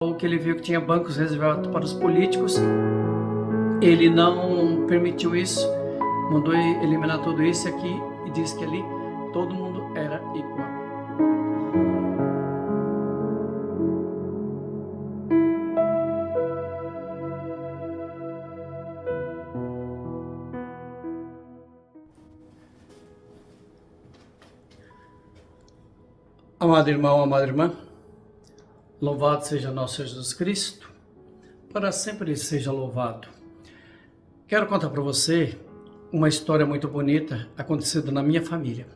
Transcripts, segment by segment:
Que ele viu que tinha bancos reservados para os políticos, ele não permitiu isso, mandou eliminar tudo isso aqui e disse que ali todo mundo era igual. Amado irmão, amada irmã, louvado seja nosso Senhor Jesus Cristo, para sempre seja louvado. Quero contar para você uma história muito bonita acontecida na minha família.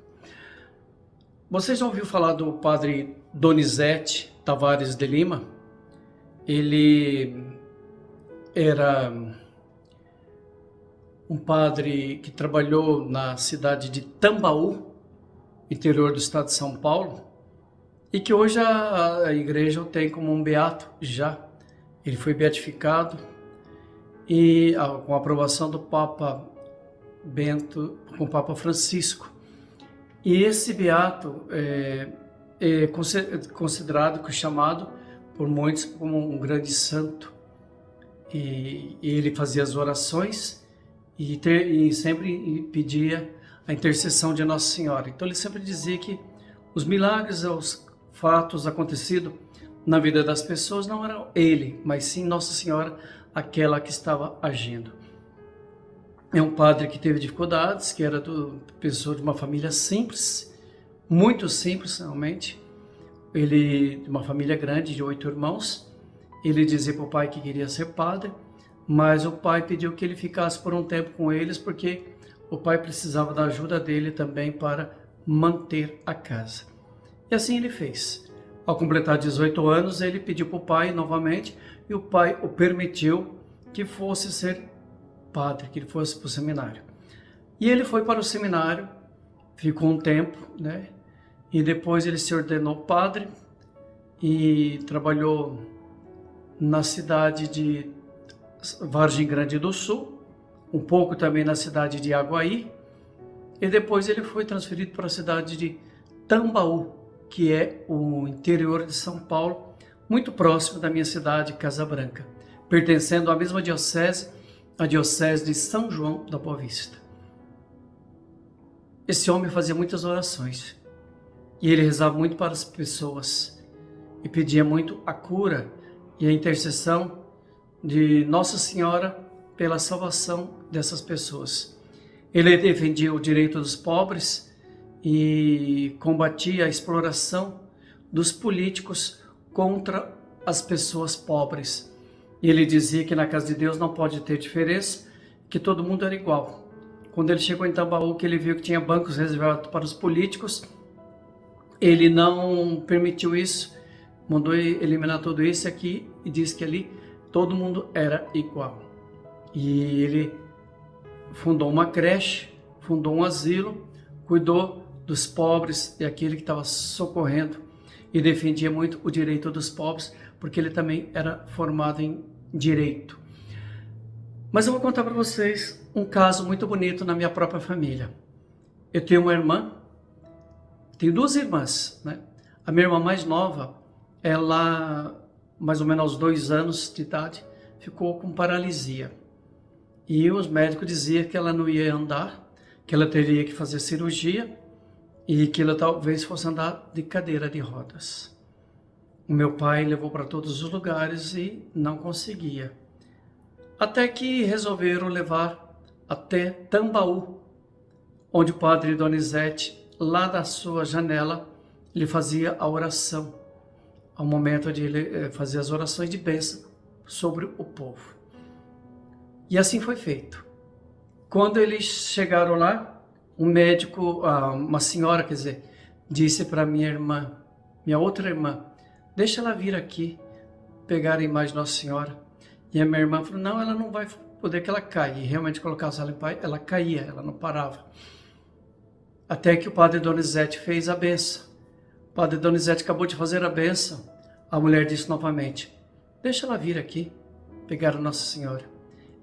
Você já ouviu falar do padre Donizete Tavares de Lima? Ele era um padre que trabalhou na cidade de Tambaú, interior do estado de São Paulo, e que hoje a igreja o tem como um beato já. Ele foi beatificado e com a aprovação do Papa Bento, com o Papa Francisco. E esse beato é considerado, chamado por muitos como um grande santo. E ele fazia as orações e sempre pedia a intercessão de Nossa Senhora. Então ele sempre dizia que os milagres, os fatos acontecidos na vida das pessoas não eram ele, mas sim Nossa Senhora, aquela que estava agindo. É um padre que teve dificuldades, que era pessoa de uma família simples, muito simples realmente. Ele, de uma família grande, de 8 irmãos, ele dizia para o pai que queria ser padre, mas o pai pediu que ele ficasse por um tempo com eles, porque o pai precisava da ajuda dele também para manter a casa. E assim ele fez. Ao completar 18 anos, ele pediu para o pai novamente, e o pai o permitiu que fosse ser padre, que ele fosse para o seminário. E ele foi para o seminário, ficou um tempo, né? E depois ele se ordenou padre e trabalhou na cidade de Vargem Grande do Sul, um pouco também na cidade de Aguaí, e depois ele foi transferido para a cidade de Tambaú, que é o interior de São Paulo, muito próximo da minha cidade, Casa Branca, pertencendo à mesma diocese, a diocese de São João da Boa Vista. Esse homem fazia muitas orações e ele rezava muito para as pessoas e pedia muito a cura e a intercessão de Nossa Senhora pela salvação dessas pessoas. Ele defendia o direito dos pobres e combatia a exploração dos políticos contra as pessoas pobres. Ele dizia que na casa de Deus não pode ter diferença, que todo mundo era igual. Quando ele chegou em Tambaú, que ele viu que tinha bancos reservados para os políticos, ele não permitiu isso, mandou eliminar tudo isso aqui e disse que ali todo mundo era igual. E ele fundou uma creche, fundou um asilo, cuidou dos pobres e aquele que estava socorrendo e defendia muito o direito dos pobres, porque ele também era formado em direito. Mas eu vou contar para vocês um caso muito bonito na minha própria família. Eu tenho uma irmã, tenho 2 irmãs, né? A minha irmã mais nova, ela, mais ou menos aos 2 anos de idade, ficou com paralisia. E os médicos diziam que ela não ia andar, que ela teria que fazer cirurgia e que ela talvez fosse andar de cadeira de rodas. O meu pai levou para todos os lugares e não conseguia. Até que resolveram levar até Tambaú, onde o padre Donizete, lá da sua janela, ele fazia a oração, ao momento de ele fazer as orações de bênção sobre o povo. E assim foi feito. Quando eles chegaram lá, um médico, uma senhora, quer dizer, disse para minha irmã, minha outra irmã, deixa ela vir aqui, pegar a imagem de Nossa Senhora. E a minha irmã falou, não, ela não vai poder, que ela cai. E realmente colocasse ela em pé, ela caía, ela não parava. Até que o padre Donizete fez a benção. O padre Donizete acabou de fazer a benção. A mulher disse novamente, deixa ela vir aqui, pegar a Nossa Senhora.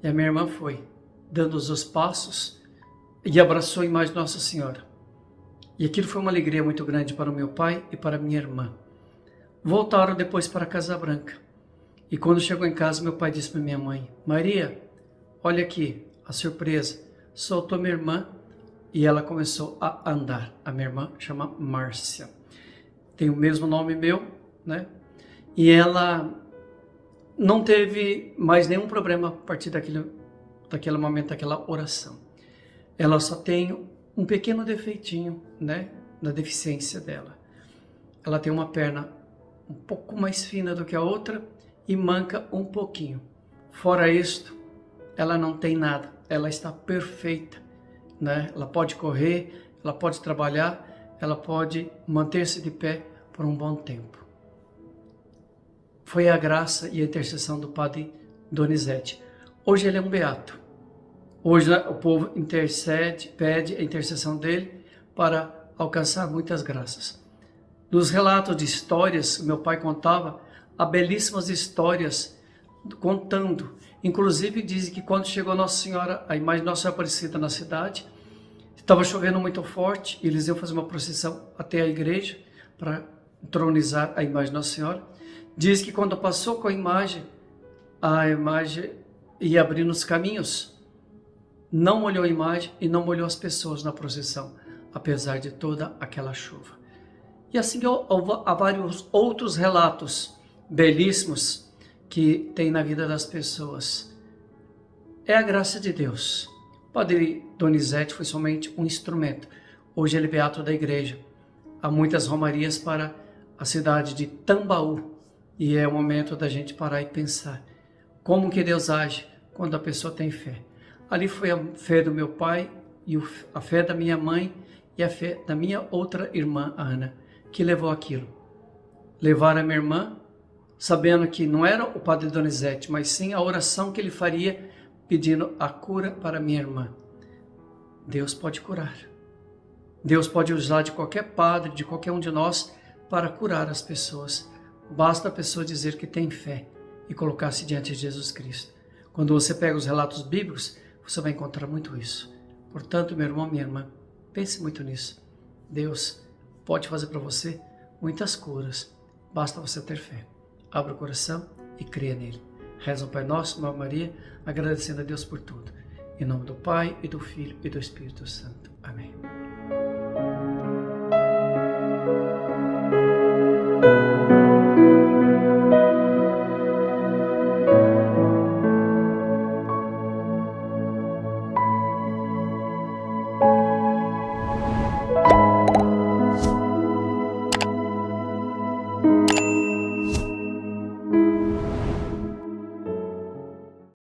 E a minha irmã foi, dando os passos, e abraçou a imagem de Nossa Senhora. E aquilo foi uma alegria muito grande para o meu pai e para a minha irmã. Voltaram depois para Casa Branca. E quando chegou em casa, meu pai disse para minha mãe: Maria, olha aqui, a surpresa. Soltou minha irmã e ela começou a andar. A minha irmã chama Márcia. Tem o mesmo nome meu, né? E ela não teve mais nenhum problema a partir daquele momento, daquela oração. Ela só tem um pequeno defeitinho, né? Na deficiência dela. Ela tem uma perna um pouco mais fina do que a outra e manca um pouquinho. Fora isto, ela não tem nada. Ela está perfeita, né? Ela pode correr, ela pode trabalhar, ela pode manter-se de pé por um bom tempo. Foi a graça e a intercessão do Padre Donizete. Hoje ele é um beato. Hoje o povo intercede, pede a intercessão dele para alcançar muitas graças. Dos relatos de histórias que meu pai contava, há belíssimas histórias contando. Inclusive dizem que quando chegou Nossa Senhora, a imagem de Nossa Senhora Aparecida na cidade, estava chovendo muito forte e eles iam fazer uma procissão até a igreja para entronizar a imagem de Nossa Senhora. Diz que quando passou com a imagem ia abrindo os caminhos. Não molhou a imagem e não molhou as pessoas na procissão, apesar de toda aquela chuva. E assim há vários outros relatos belíssimos que tem na vida das pessoas. É a graça de Deus. O Padre Donizete foi somente um instrumento. Hoje ele é beato da igreja. Há muitas romarias para a cidade de Tambaú. E é o momento da gente parar e pensar como que Deus age quando a pessoa tem fé. Ali foi a fé do meu pai, e a fé da minha mãe e a fé da minha outra irmã, Ana, que levou aquilo. Levaram a minha irmã, sabendo que não era o Padre Donizete, mas sim a oração que ele faria, pedindo a cura para minha irmã. Deus pode curar. Deus pode usar de qualquer padre, de qualquer um de nós, para curar as pessoas. Basta a pessoa dizer que tem fé e colocar-se diante de Jesus Cristo. Quando você pega os relatos bíblicos, você vai encontrar muito isso. Portanto, meu irmão, minha irmã, pense muito nisso. Deus pode fazer para você muitas curas. Basta você ter fé. Abra o coração e creia nele. Reza o Pai Nosso, Ave Maria, agradecendo a Deus por tudo. Em nome do Pai, e do Filho, e do Espírito Santo. Amém.